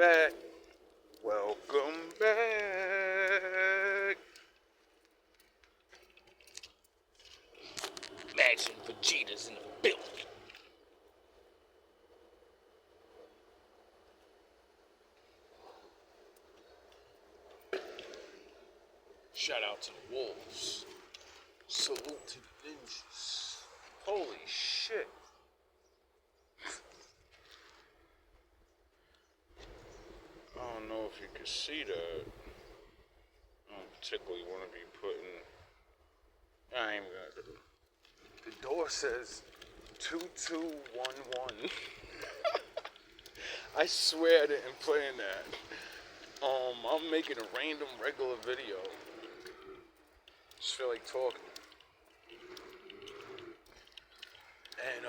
back. Welcome back. Imagine Vegeta's in the building. Shout out to the wolves. Salute to the ninjas. Holy shit. I don't know if you can see that. I don't particularly want to be putting. I ain't gonna do it. The door says 2211. I swear I didn't plan that. I'm making a random regular video. Just feel like talking. And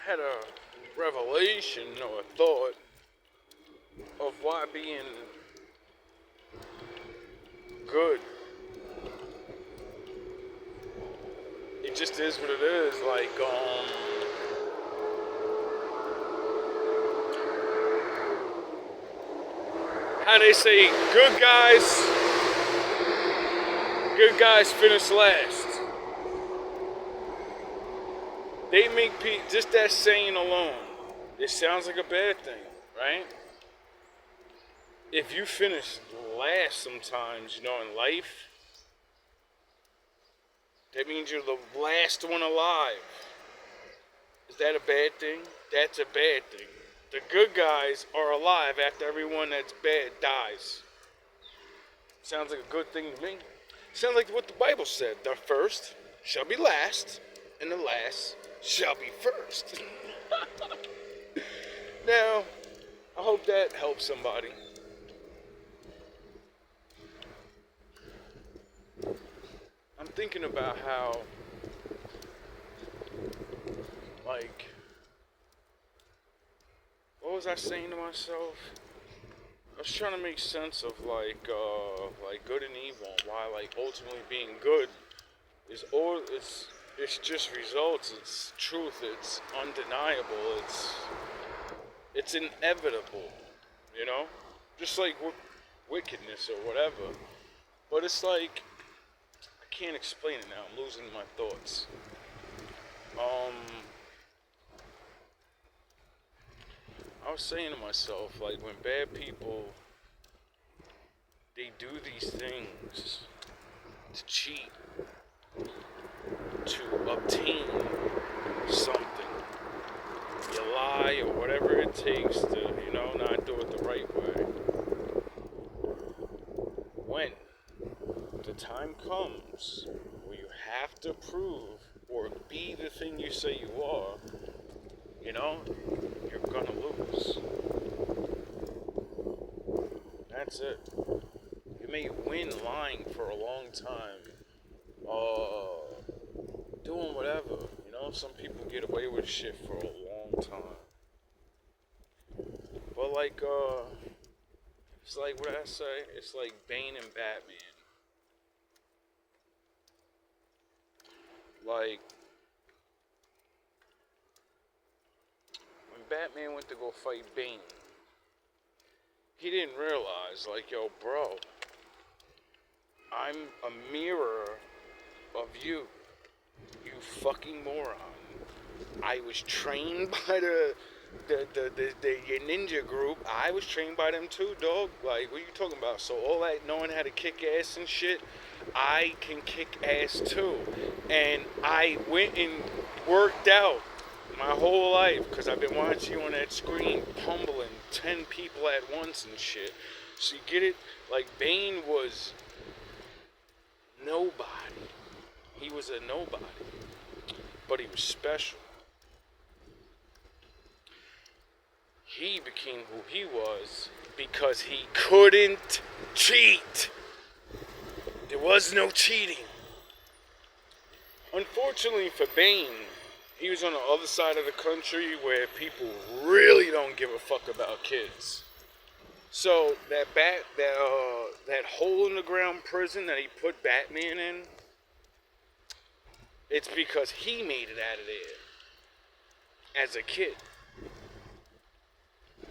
had a revelation or a thought of why being good, it just is what it is. Like how they say, good guys finish last. They make people, just that saying alone, it sounds like a bad thing, right? If you finish last sometimes, in life, that means you're the last one alive. Is that a bad thing? That's a bad thing. The good guys are alive after everyone that's bad dies. Sounds like a good thing to me. Sounds like what the Bible said. The first shall be last, and the last shall be first. Now, I hope that helps somebody. I'm thinking about how, what was I saying to myself? I was trying to make sense of good and evil, and why ultimately being good is all it's just results, it's truth, it's undeniable, it's inevitable, just like wickedness or whatever. But it's like I can't explain it now. I'm losing my thoughts. I was saying to myself, when bad people, they do these things to cheat, to obtain something. You lie or whatever it takes to, not do it the right way. When the time comes where you have to prove or be the thing you say you are, you're gonna lose. That's it. You may win lying for a long time, doing whatever. Some people get away with shit for a long time. But it's like what I say. It's like Bane and Batman. When Batman went to go fight Bane, he didn't realize, yo, bro, I'm a mirror of you, you fucking moron. I was trained by the ninja group. I was trained by them too, dog. What are you talking about? So all that knowing how to kick ass and shit, I can kick ass too. And I went and worked out my whole life because I've been watching you on that screen pummeling 10 people at once and shit. So you get it? Bane was nobody. He was a nobody. But he was special. He became who he was because he couldn't cheat. There was no cheating. Unfortunately for Bane, he was on the other side of the country where people really don't give a fuck about kids. So that hole in the ground prison that he put Batman in, it's because he made it out of there as a kid.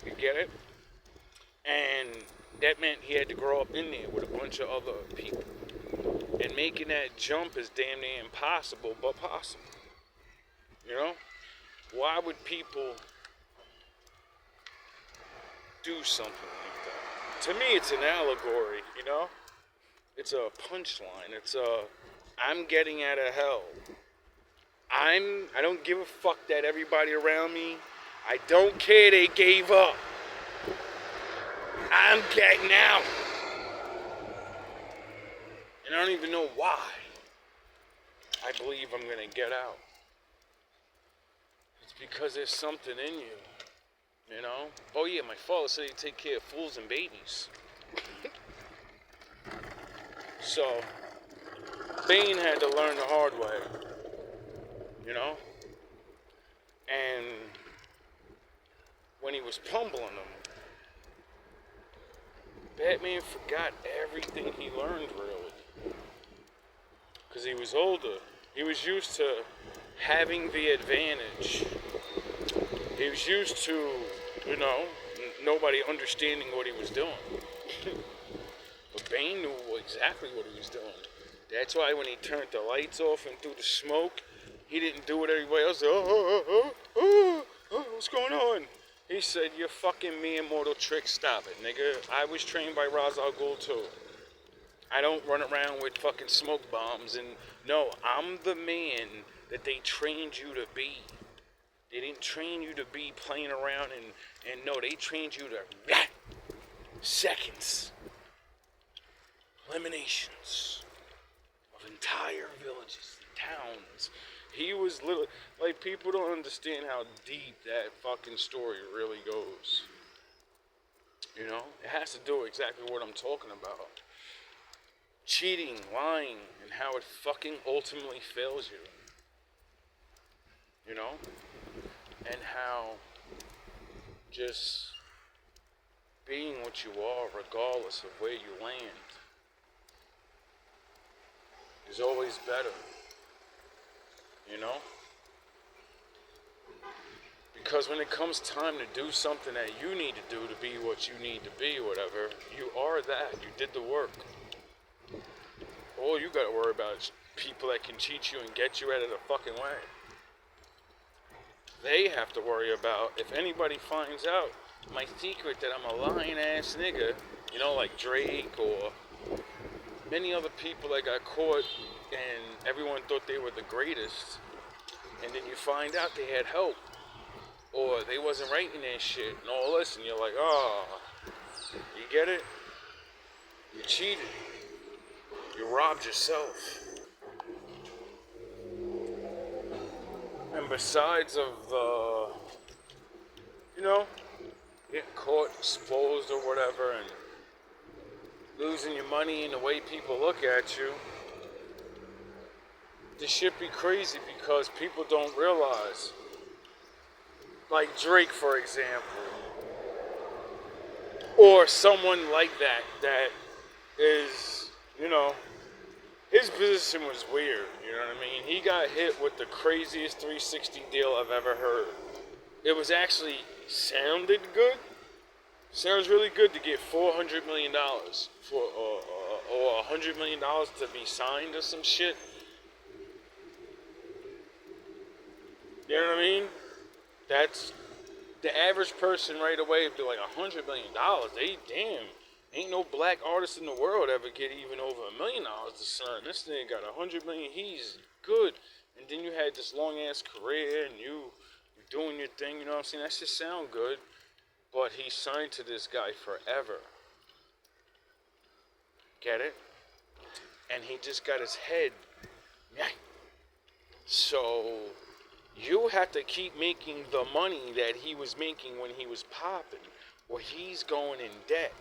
You get it? And that meant he had to grow up in there with a bunch of other people. And making that jump is damn near impossible, but possible. You know? Why would people do something like that? To me, it's an allegory, you know? It's a punchline. It's a, I'm getting out of hell. I don't give a fuck that everybody around me, I don't care they gave up. I'm getting out. And I don't even know why. I believe I'm gonna get out. It's because there's something in you, you know? Oh yeah, my father said he'd take care of fools and babies. So, Bane had to learn the hard way, you know? And when he was pummeling him, Batman forgot everything he learned, really. Because he was older. He was used to having the advantage. He was used to, you know, nobody understanding what he was doing. But Bane knew exactly what he was doing. That's why when he turned the lights off and threw the smoke, he didn't do what everybody else did. What's going on? He said, you're fucking me, immortal trick, stop it, nigga. I was trained by Ra's al Ghul too. I don't run around with fucking smoke bombs and no, I'm the man that they trained you to be. They didn't train you to be playing around and no, they trained you to seconds. Eliminations of entire villages, towns. He was literally, like, people don't understand how deep that fucking story really goes. You know? It has to do exactly what I'm talking about. Cheating, lying, and how it fucking ultimately fails you. You know? And how just being what you are, regardless of where you land, is always better. You know? Because when it comes time to do something that you need to do to be what you need to be, whatever, you are that. You did the work. All you gotta worry about is people that can cheat you and get you out of the fucking way. They have to worry about, if anybody finds out my secret that I'm a lying ass nigga, you know, like Drake or many other people that got caught and everyone thought they were the greatest, and then you find out they had help, or they wasn't writing their shit and all this, and you're like, oh, you get it? You cheated. You robbed yourself. And besides of the, you know, getting caught, exposed or whatever, and losing your money and the way people look at you, this shit be crazy because people don't realize. Like Drake, for example, or someone like that, that is, you know, his position was weird, you know what I mean? He got hit with the craziest 360 deal I've ever heard. It was actually sounded good. Sounds really good to get $400 million for, or $100 million to be signed or some shit. You know what I mean? That's the average person right away would be like $100 million. They damn. Ain't no black artist in the world ever get even over $1 million to sign. This thing got $100 million. He's good. And then you had this long ass career and you're doing your thing, you know what I'm saying? That shit sound good. But he signed to this guy forever. Get it? And he just got his head. So you have to keep making the money that he was making when he was popping, or he's going in debt.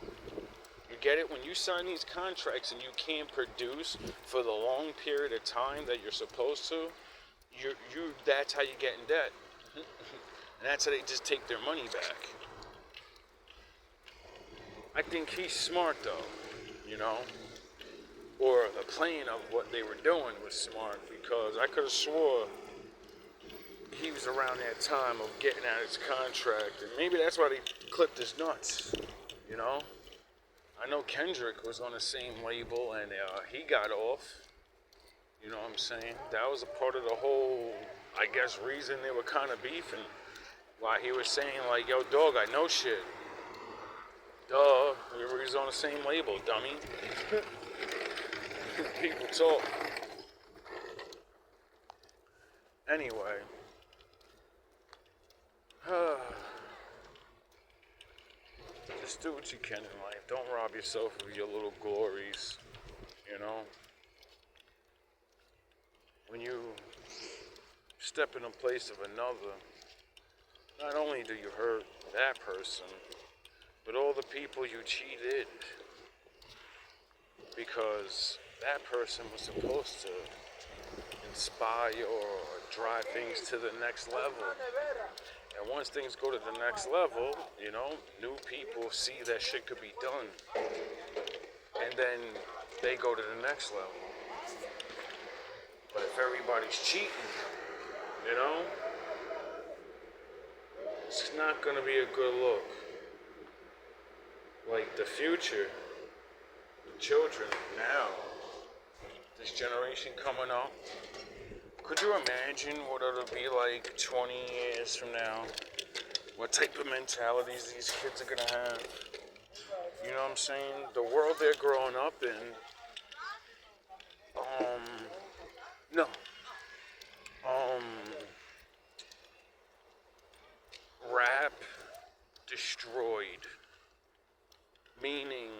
You get it? When you sign these contracts and you can't produce for the long period of time that you're supposed to, you that's how you get in debt. And that's how they just take their money back. I think he's smart though, you know? Or the plan of what they were doing was smart, because I could have swore he was around that time of getting out his contract, and maybe that's why they clipped his nuts. You know, I know Kendrick was on the same label and he got off. You know what I'm saying? That was a part of the whole, I guess, reason they were kind of beefing. Why he was saying like, "Yo, dog, I know shit." Duh, we were on the same label, dummy. People talk. Anyway. Just do what you can in life. Don't rob yourself of your little glories. You know? When you step in the place of another, not only do you hurt that person, but all the people you cheated. Because that person was supposed to inspire or drive things to the next level. And once things go to the next level, you know, new people see that shit could be done. And then they go to the next level. But if everybody's cheating, you know, it's not gonna be a good look. Like the future, the children now, this generation coming up, could you imagine what it'll be like 20 years from now? What type of mentalities these kids are gonna have? You know what I'm saying? The world they're growing up in, no. Rap destroyed. Meaning,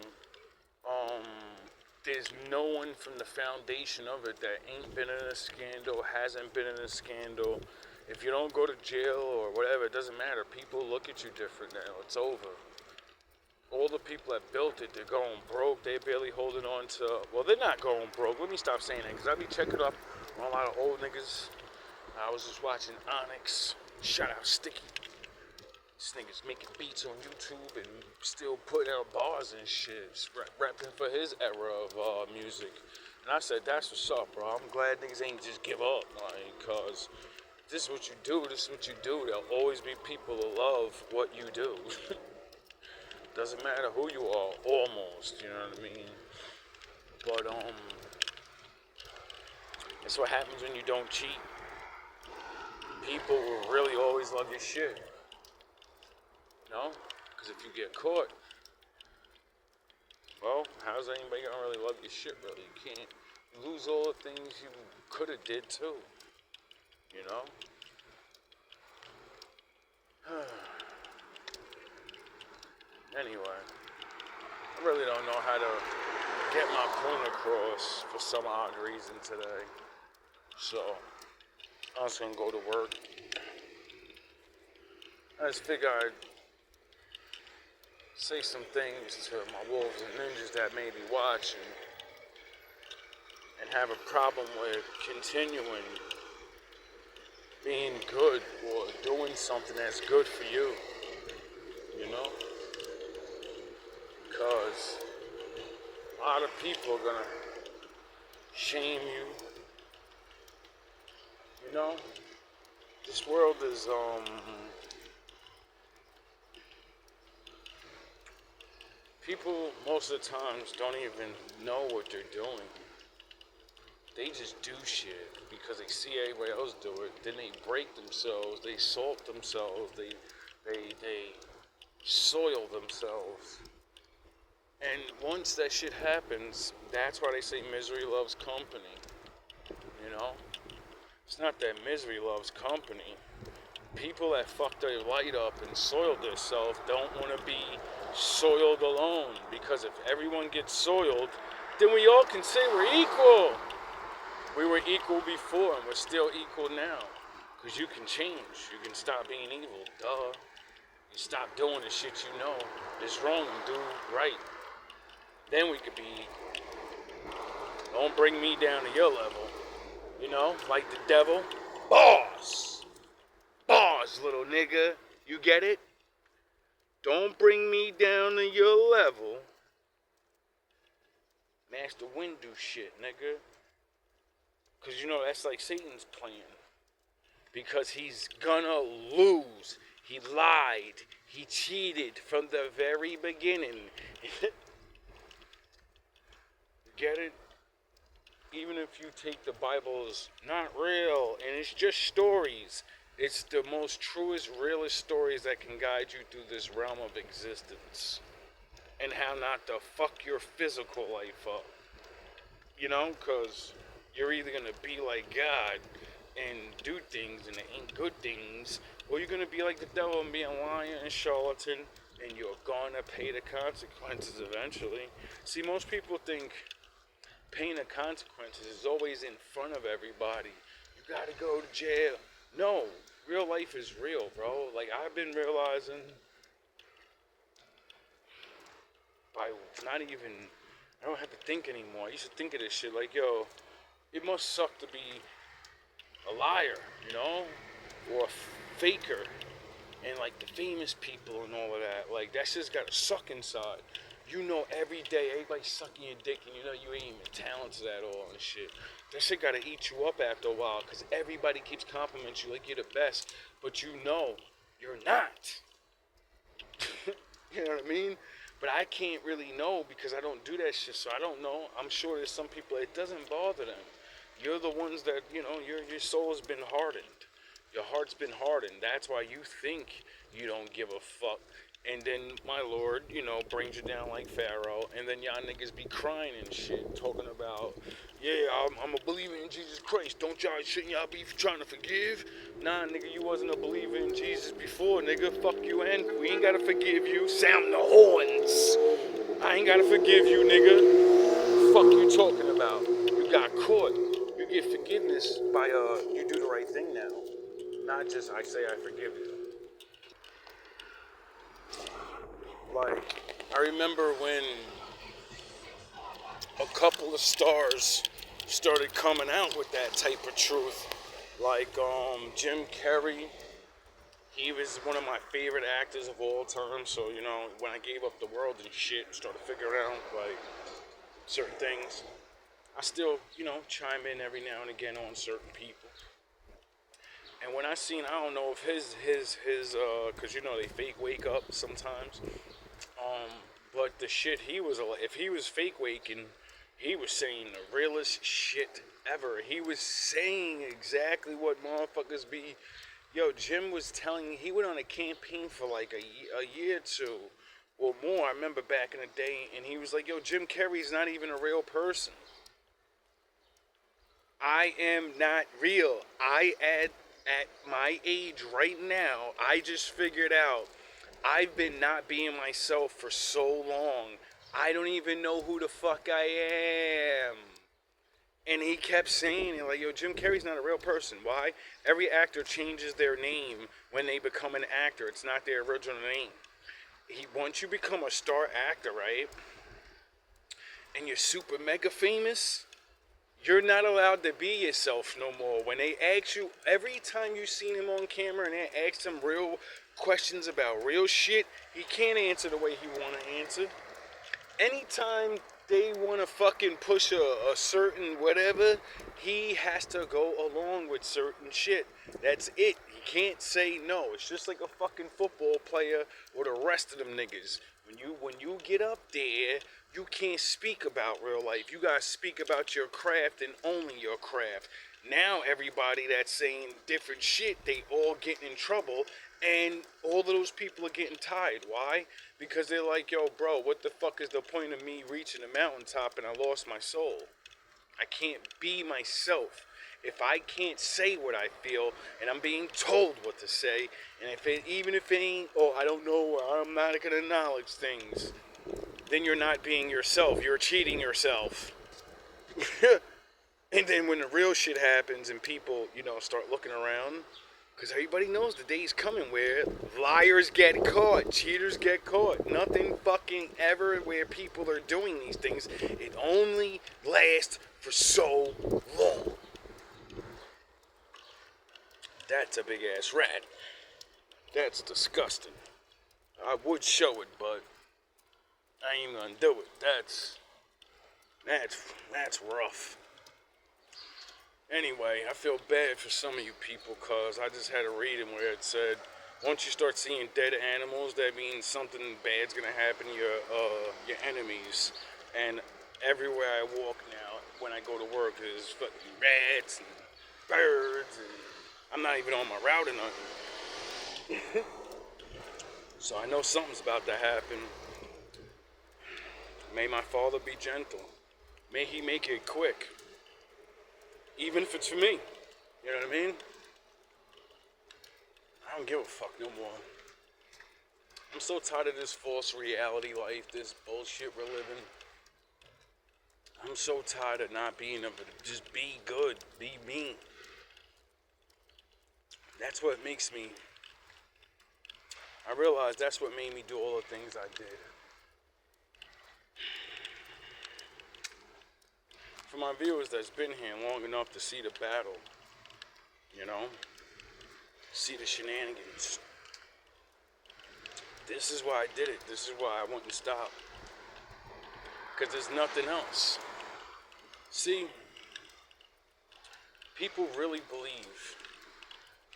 there's no one from the foundation of it that ain't been in a scandal, hasn't been in a scandal. If you don't go to jail or whatever, it doesn't matter. People look at you different now. It's over. All the people that built it, they're going broke. They're barely holding on to... Well, they're not going broke. Let me stop saying that, because I be checking up on a lot of old niggas. I was just watching Onyx. Shout out Sticky. This nigga's making beats on YouTube and still putting out bars and shit. Rapping for his era of music. And I said, that's what's up, bro. I'm glad niggas ain't just give up. Like, cause this is what you do. This is what you do. There'll always be people who love what you do. Doesn't matter who you are, almost, you know what I mean? But, that's what happens when you don't cheat. People will really always love your shit. No? Because if you get caught, well, how's anybody gonna really love your shit, really? You can't lose all the things you could have did, too. You know? Anyway, I really don't know how to get my point across for some odd reason today. So, I was gonna go to work. I just figured I'd say some things to my wolves and ninjas that may be watching and have a problem with continuing being good or doing something that's good for you, you know? Because a lot of people are gonna shame you, you know? This world is, people most of the times don't even know what they're doing. They just do shit because they see everybody else do it. Then they break themselves. They salt themselves. They soil themselves. And once that shit happens, that's why they say misery loves company. You know? It's not that misery loves company. People that fuck their light up and soiled themselves don't want to be soiled alone. Because if everyone gets soiled, then we all can say we're equal. We were equal before and we're still equal now. Because you can change. You can stop being evil. Duh. You stop doing the shit you know is wrong and do right. Then we could be equal. Don't bring me down to your level. You know, like the devil. Bars! Bars, little nigga. You get it? Don't bring me down to your level. Master Windu shit, nigga. Because, you know, that's like Satan's plan. Because he's gonna lose. He lied. He cheated from the very beginning. Get it? Even if you take the Bible as not real and it's just stories, it's the most truest, realest stories that can guide you through this realm of existence and how not to fuck your physical life up. You know, because you're either going to be like God and do things and they ain't good things, or you're going to be like the devil and be a liar and charlatan, and you're going to pay the consequences eventually. See, most people think paying the consequences is always in front of everybody. You gotta go to jail. No, real life is real, bro. Like, I've been realizing by not even, I don't have to think anymore. I used to think of this shit like, yo, it must suck to be a liar, you know? Or a faker. And like the famous people and all of that. Like, that shit's gotta suck inside. You know, every day everybody's sucking your dick and you know you ain't even talented at all and shit. That shit gotta eat you up after a while because everybody keeps complimenting you like you're the best, but you know you're not. You know what I mean? But I can't really know because I don't do that shit, so I don't know. I'm sure there's some people it doesn't bother them. You're the ones that, you know, your soul has been hardened. Your heart's been hardened. That's why you think you don't give a fuck. And then my Lord, you know, brings you down like Pharaoh. And then y'all niggas be crying and shit, talking about, yeah, I'm a believer in Jesus Christ. Shouldn't y'all be trying to forgive? Nah, nigga, you wasn't a believer in Jesus before, nigga. Fuck you, and we ain't gotta forgive you. Sound the horns. I ain't gotta forgive you, nigga. Fuck you talking about? You got caught. You get forgiveness by, you do the right thing now. Not just, I say I forgive you. Like, I remember when a couple of stars started coming out with that type of truth. Like, Jim Carrey, he was one of my favorite actors of all time. So, you know, when I gave up the world and shit and started figuring out, like, certain things, I still, you know, chime in every now and again on certain people. And when I seen, I don't know if his, cause you know they fake wake up sometimes. But the shit he was, if he was fake waking, he was saying the realest shit ever. He was saying exactly what motherfuckers be. Yo, Jim was telling, he went on a campaign for like a year or two or more. I remember back in the day, and he was like, yo, Jim Carrey's not even a real person. I am not real. At my age right now, I just figured out I've been not being myself for so long. I don't even know who the fuck I am. And he kept saying it like, yo, Jim Carrey's not a real person. Why? Every actor changes their name when they become an actor. It's not their original name. Once you become a star actor, right? And you're super mega famous, you're not allowed to be yourself no more. When they ask you, every time you seen him on camera and they ask him real questions about real shit, he can't answer the way he want to answer. Anytime they want to fucking push a certain whatever, he has to go along with certain shit. That's it. He can't say no. It's just like a fucking football player or the rest of them niggas. When you get up there, you can't speak about real life. You gotta speak about your craft and only your craft. Now everybody that's saying different shit, they all getting in trouble, and all of those people are getting tired. Why? Because they're like, yo, bro, what the fuck is the point of me reaching the mountaintop and I lost my soul? I can't be myself. If I can't say what I feel and I'm being told what to say, and even if it ain't, oh, I don't know, I'm not gonna acknowledge things, then you're not being yourself. You're cheating yourself. And then when the real shit happens and people, you know, start looking around, because everybody knows the day's coming where liars get caught, cheaters get caught. Nothing fucking ever where people are doing these things. It only lasts for so long. That's a big ass rat. That's disgusting. I would show it, but I ain't gonna do it. That's rough. Anyway, I feel bad for some of you people because I just had a reading where it said Once you start seeing dead animals, that means something bad's gonna happen to your enemies. And everywhere I walk now, when I go to work, there's fucking rats and birds, and I'm not even on my route or nothing. So I know something's about to happen. May my father be gentle. May he make it quick. Even if it's for me. You know what I mean? I don't give a fuck no more. I'm so tired of this false reality life, this bullshit we're living. I'm so tired of not being able to just be good, be me. That's what makes me, I realize that's what made me do all the things I did. For my viewers that's been here long enough to see the battle, you know, see the shenanigans. This is why I did it. This is why I wouldn't stop. Because there's nothing else. See, people really believe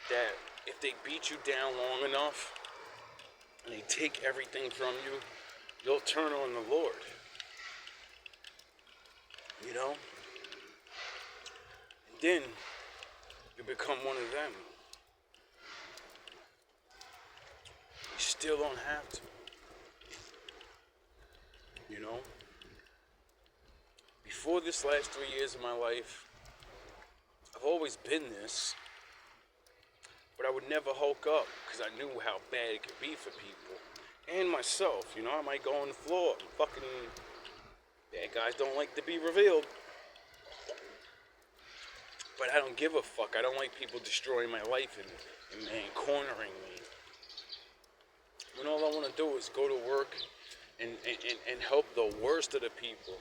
that if they beat you down long enough and they take everything from you, you'll turn on the Lord. You know? And then you become one of them. You still don't have to. You know? Before this last 3 years of my life, I've always been this. But I would never hulk up because I knew how bad it could be for people. And myself, you know, I might go on the floor. Fucking bad guys don't like to be revealed. But I don't give a fuck. I don't like people destroying my life and cornering me. When all I want to do is go to work and help the worst of the people.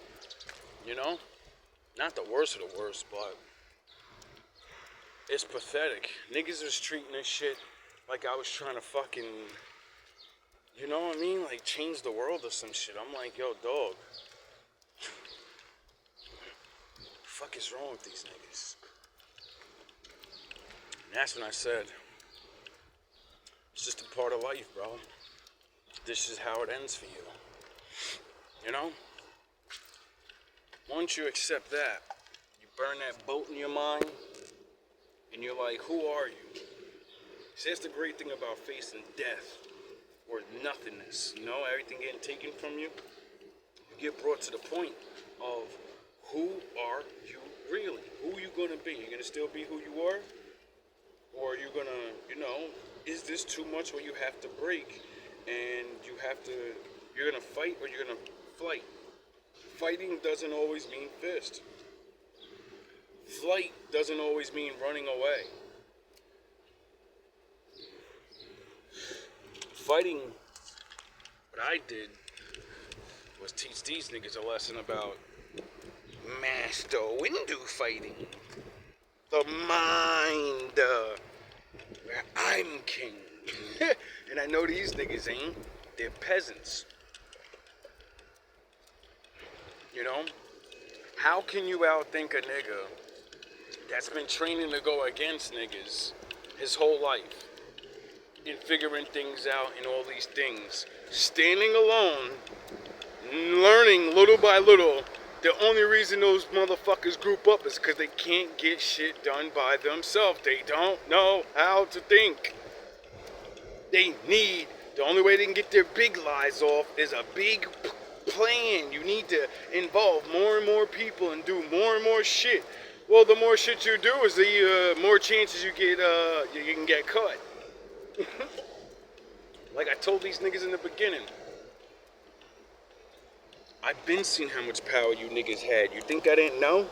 You know? Not the worst of the worst, but it's pathetic. Niggas is treating this shit like I was trying to fucking, you know what I mean? Like change the world or some shit. I'm like, yo, dog. Fuck is wrong with these niggas? And that's when I said, it's just a part of life, bro. This is how it ends for you. You know? Once you accept that, you burn that boat in your mind, and you're like, who are you? See, that's the great thing about facing death, or nothingness, you know, everything getting taken from you. You get brought to the point of, who are you really? Who are you gonna be? You're gonna still be who you are? Or are you gonna, you know, is this too much where you have to break, and you're gonna fight or you're gonna flight? Fighting doesn't always mean fist. Flight doesn't always mean running away. Fighting, what I did was teach these niggas a lesson about master window fighting. The mind, where I'm king. And I know these niggas ain't. They're peasants. You know? How can you outthink a nigga that's been training to go against niggas his whole life? In figuring things out and all these things. Standing alone, learning little by little. The only reason those motherfuckers group up is because they can't get shit done by themselves. They don't know how to think. The only way they can get their big lies off is a big plan. You need to involve more and more people and do more and more shit. Well, the more shit you do is the more chances you get, you can get caught. Like I told these niggas in the beginning, I've been seeing how much power you niggas had. You think I didn't know?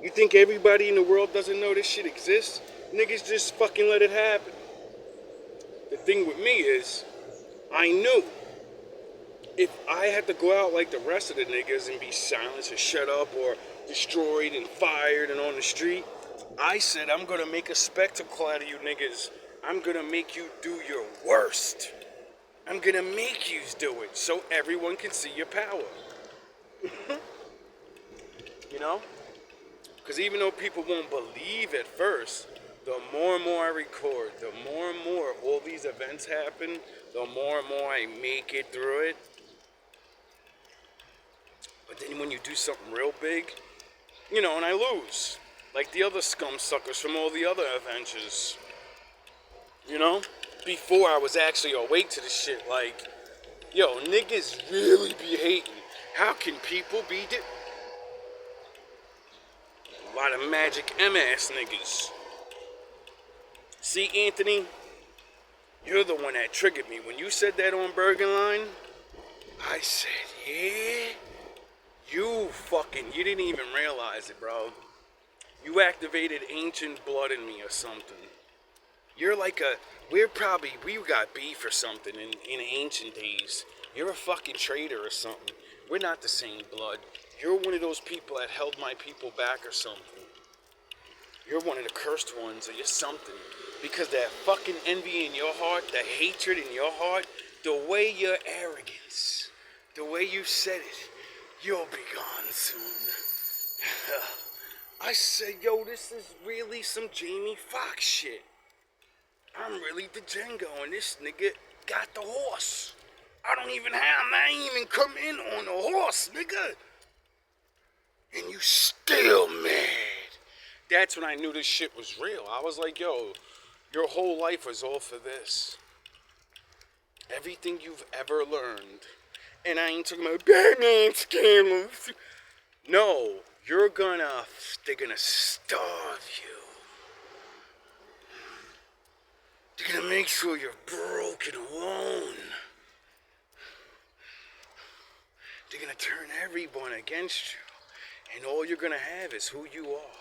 You think everybody in the world doesn't know this shit exists? Niggas just fucking let it happen. The thing with me is, I knew if I had to go out like the rest of the niggas and be silenced or shut up or destroyed and fired and on the street, I said I'm gonna make a spectacle out of you niggas. I'm gonna make you do your worst. I'm gonna make you do it so everyone can see your power. You know? Because even though people won't believe at first, the more and more I record, the more and more all these events happen, the more and more I make it through it. But then when you do something real big, and I lose. Like the other scum suckers from all the other adventures. Before I was actually awake to the shit, like, yo, niggas really be hating. How can people be a lot of magic M-ass niggas. See, Anthony, you're the one that triggered me. When you said that on Bergen Line, I said, yeah, you didn't even realize it, bro. You activated ancient blood in me or something. You're like we got beef or something in ancient days. You're a fucking traitor or something. We're not the same blood. You're one of those people that held my people back or something. You're one of the cursed ones or you're something. Because that fucking envy in your heart, the hatred in your heart, the way your arrogance, the way you said it, you'll be gone soon. I said, yo, this is really some Jamie Foxx shit. I'm really the Django and this nigga got the horse. I ain't even come in on the horse, nigga. And you still mad. That's when I knew this shit was real. I was like, yo, your whole life was all for this. Everything you've ever learned. And I ain't talking about Batman scandals. No, they're gonna starve you. They're gonna make sure you're broken alone. They're gonna turn everyone against you. And all you're gonna have is who you are.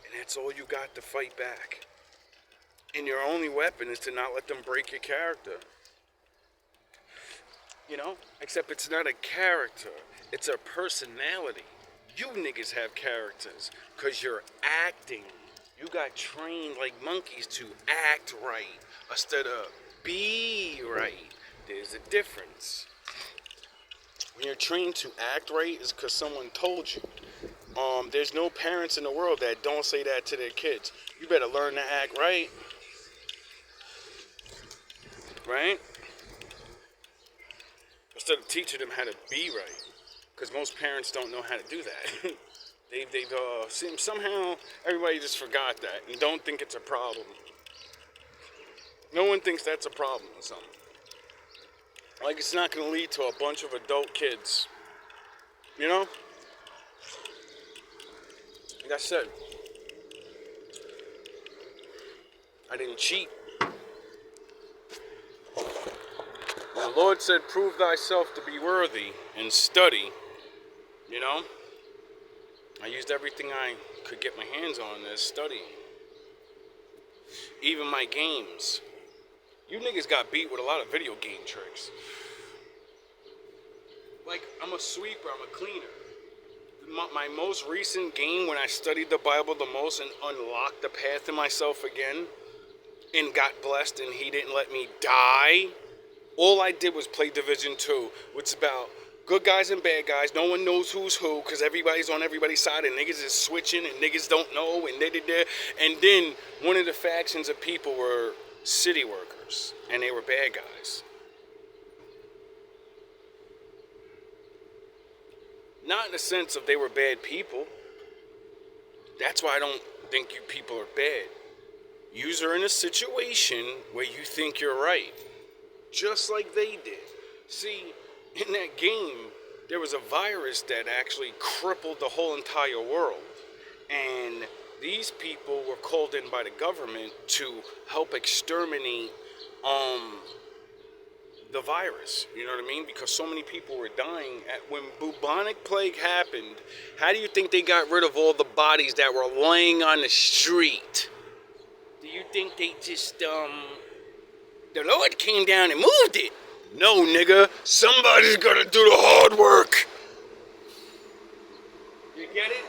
And that's all you got to fight back. And your only weapon is to not let them break your character. Except it's not a character. It's a personality. You niggas have characters. Because you're acting. You got trained like monkeys to act right. Instead of be right. There's a difference. When you're trained to act right, it's because someone told you. There's no parents in the world that don't say that to their kids. You better learn to act right. Right? Instead of teaching them how to be right. Because most parents don't know how to do that. Somehow everybody just forgot that and don't think it's a problem. No one thinks that's a problem or something. Like it's not going to lead to a bunch of adult kids. Like I said, I didn't cheat. The Lord said, prove thyself to be worthy and study. I used everything I could get my hands on as studying. Even my games. You niggas got beat with a lot of video game tricks. Like, I'm a sweeper, I'm a cleaner. My most recent game when I studied the Bible the most and unlocked the path to myself again and got blessed and he didn't let me die, all I did was play Division 2, which is about good guys and bad guys. No one knows who's who because everybody's on everybody's side and niggas is switching and niggas don't know and da-da-da. And then one of the factions of people were city workers and they were bad guys. Not in the sense of they were bad people. That's why I don't think you people are bad. You're in a situation where you think you're right. Just like they did. See, in that game, there was a virus that actually crippled the whole entire world. And these people were called in by the government to help exterminate the virus. You know what I mean? Because so many people were dying. When bubonic plague happened, how do you think they got rid of all the bodies that were laying on the street? Do you think they just, the Lord came down and moved it? No, nigga. Somebody's gonna do the hard work. You get it?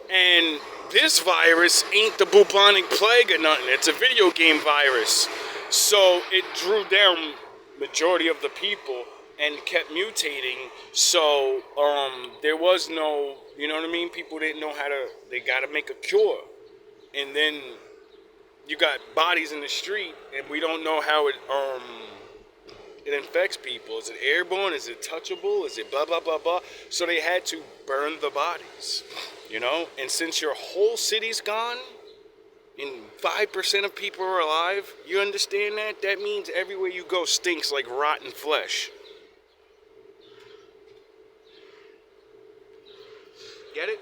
And this virus ain't the bubonic plague or nothing. It's a video game virus. So it drew down majority of the people and kept mutating. So there was no, you know what I mean? People didn't know how to. They got to make a cure, and then you got bodies in the street, and we don't know how it infects people. Is it airborne? Is it touchable? Is it blah blah blah blah? So they had to burn the bodies, you know. And since your whole city's gone, and 5% of people are alive, you understand that? That means everywhere you go stinks like rotten flesh. Get it?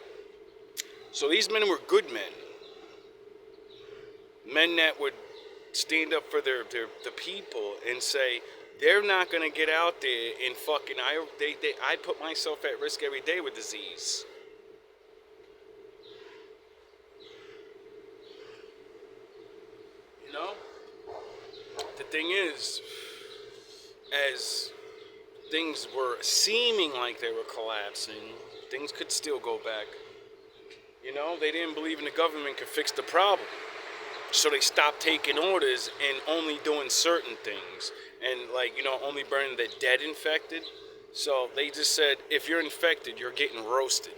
So these men were good men. Men that would stand up for the people and say, they're not going to get out there and fucking, I put myself at risk every day with disease. You know? The thing is, as things were seeming like they were collapsing, things could still go back. You know, they didn't believe in the government could fix the problem. So they stopped taking orders and only doing certain things. And like, you know, only burning the dead infected. So they just said, if you're infected, you're getting roasted.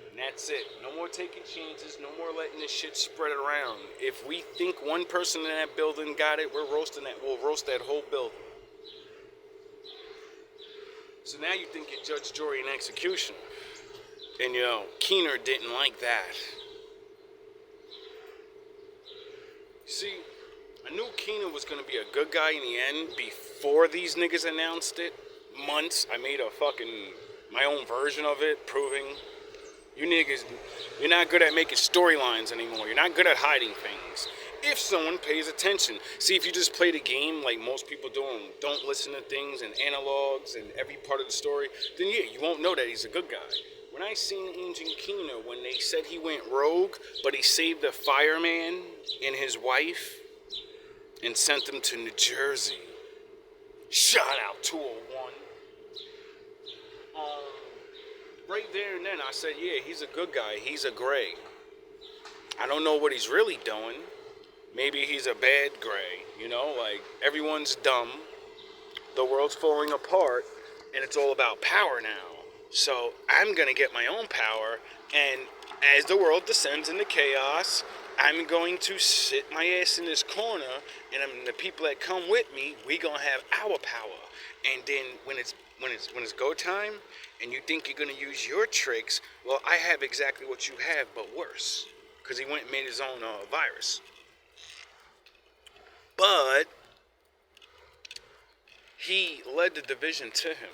And that's it. No more taking chances, no more letting this shit spread around. If we think one person in that building got it, we'll roast that whole building. So now you think you're judge, jury, and executioner. And you know, Keener didn't like that. See, I knew Keener was going to be a good guy in the end before these niggas announced it. Months. I made my own version of it, proving you niggas, you're not good at making storylines anymore. You're not good at hiding things. If someone pays attention. See, if you just play the game like most people do and don't listen to things and analogs and every part of the story, then yeah, you won't know that he's a good guy. When I seen Agent Keener, when they said he went rogue, but he saved a fireman and his wife and sent them to New Jersey. Shout out 201. Right there and then I said, yeah, he's a good guy. He's a gray. I don't know what he's really doing. Maybe he's a bad gray, you know, like everyone's dumb. The world's falling apart and it's all about power now. So I'm going to get my own power, and as the world descends into chaos, I'm going to sit my ass in this corner, and the people that come with me, we going to have our power. And then when it's go time, and you think you're going to use your tricks, well, I have exactly what you have, but worse. Because he went and made his own virus. But he led the division to him.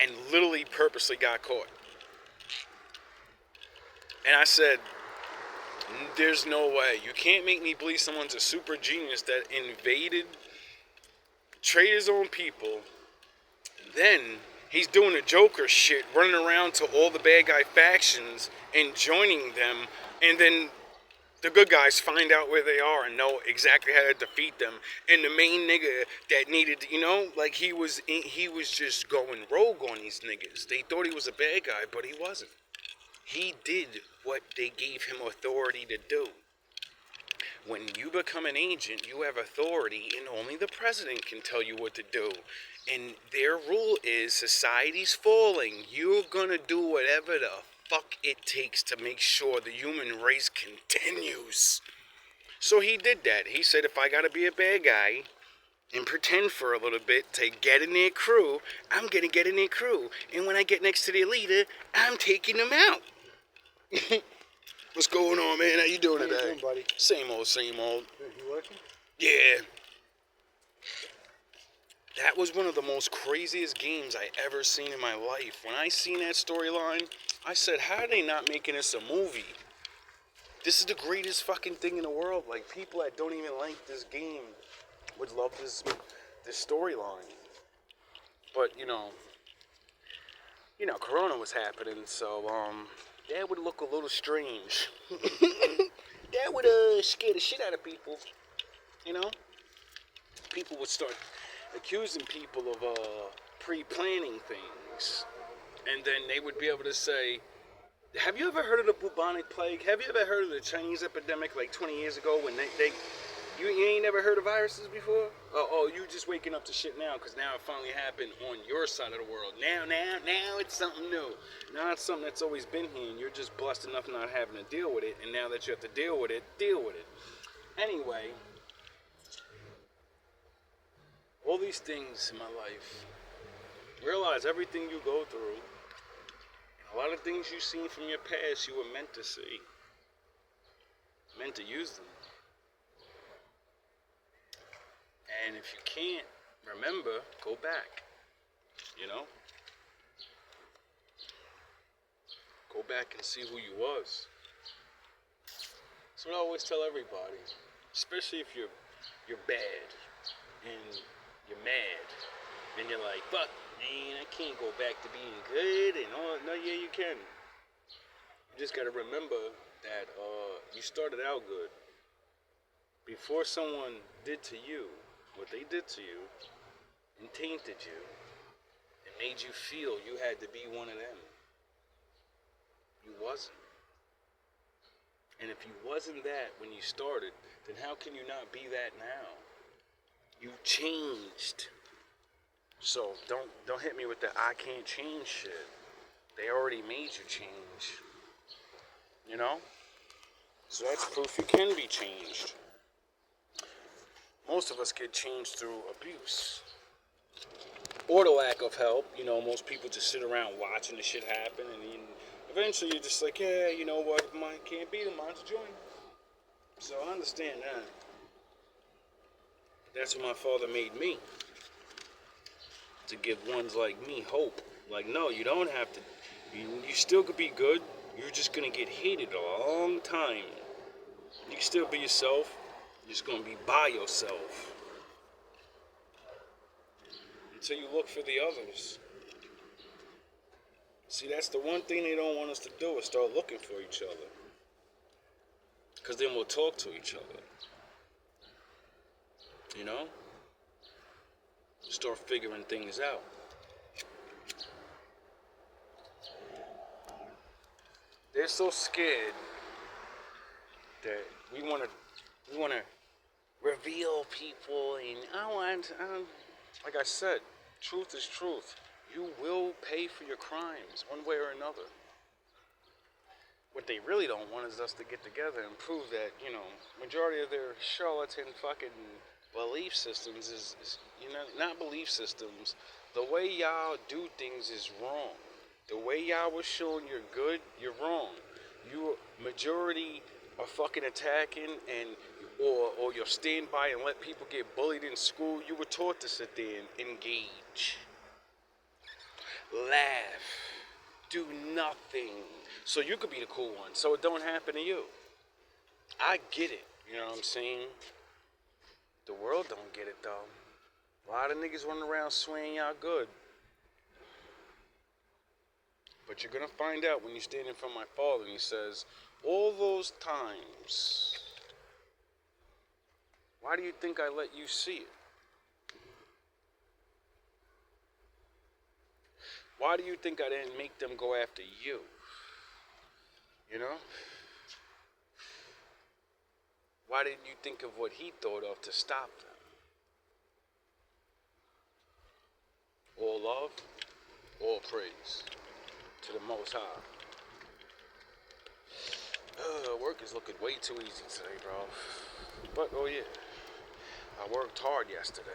And literally purposely got caught. And I said, there's no way. You can't make me believe someone's a super genius that invaded, traded his own people. Then he's doing the Joker shit, running around to all the bad guy factions and joining them. And then the good guys find out where they are and know exactly how to defeat them. And the main nigga that needed, you know, like he was just going rogue on these niggas. They thought he was a bad guy, but he wasn't. He did what they gave him authority to do. When you become an agent, you have authority, and only the president can tell you what to do. And their rule is society's falling. You're gonna do whatever the fuck it takes to make sure the human race continues. So he did that. He said, if I gotta be a bad guy and pretend for a little bit to get in their crew, I'm gonna get in their crew. And when I get next to their leader, I'm taking them out. What's going on, man? How you doing today? How you doing, buddy? Same old, same old. You working? Yeah. That was one of the most craziest games I ever seen in my life. When I seen that storyline, I said, how are they not making this a movie? This is the greatest fucking thing in the world. Like, people that don't even like this game would love this storyline. But, you know, Corona was happening, so, that would look a little strange. That would, scare the shit out of people, you know? People would start accusing people of pre-planning things, and then they would be able to say, have you ever heard of the bubonic plague? Have you ever heard of the Chinese epidemic like 20 years ago when they You ain't never heard of viruses before? Oh, you just waking up to shit now because now it finally happened on your side of the world. Now it's something new. Now it's something that's always been here and you're just blessed enough not having to deal with it. And now that you have to deal with it, deal with it. Anyway, all these things in my life, realize everything you go through, a lot of things you've seen from your past you were meant to see, meant to use them. And if you can't remember, go back, you know? Go back and see who you was. That's what I always tell everybody, especially if you're bad and you're mad and you're like, fuck, man, I can't go back to being good and all. No, yeah, you can. You just gotta remember that you started out good. Before someone did to you what they did to you and tainted you and made you feel you had to be one of them, you wasn't. And if you wasn't that when you started, then how can you not be that now? You changed. So don't hit me with the I can't change shit. They already made you change. You know? So that's proof you can be changed. Most of us get changed through abuse. Or the lack of help. You know, most people just sit around watching the shit happen and then eventually you're just like, yeah, you know what, mine can't beat them, mine's a joint. So I understand that. That's what my father made me. To give ones like me hope. Like, no, you don't have to. You still could be good. You're just going to get hated a long time. You can still be yourself. You're just going to be by yourself. Until you look for the others. See, that's the one thing they don't want us to do is start looking for each other. Because then we'll talk to each other. You know? Start figuring things out. They're so scared that we want to reveal people and like I said, truth is truth. You will pay for your crimes one way or another. What they really don't want is us to get together and prove that, you know, majority of their charlatan fucking belief systems is not belief systems. The way y'all do things is wrong. The way y'all was showing you're good, you're wrong. You majority are fucking attacking or you'll stand by and let people get bullied in school. You were taught to sit there and engage. Laugh. Do nothing. So you could be the cool one. So it don't happen to you. I get it. You know what I'm saying? The world don't get it though. A lot of niggas running around swearing y'all good. But you're gonna find out when you stand in front of my father and he says, all those times, why do you think I let you see it? Why do you think I didn't make them go after you? You know? Why didn't you think of what he thought of to stop them? All love, all praise to the Most High. Work is looking way too easy today, bro. But, oh yeah, I worked hard yesterday.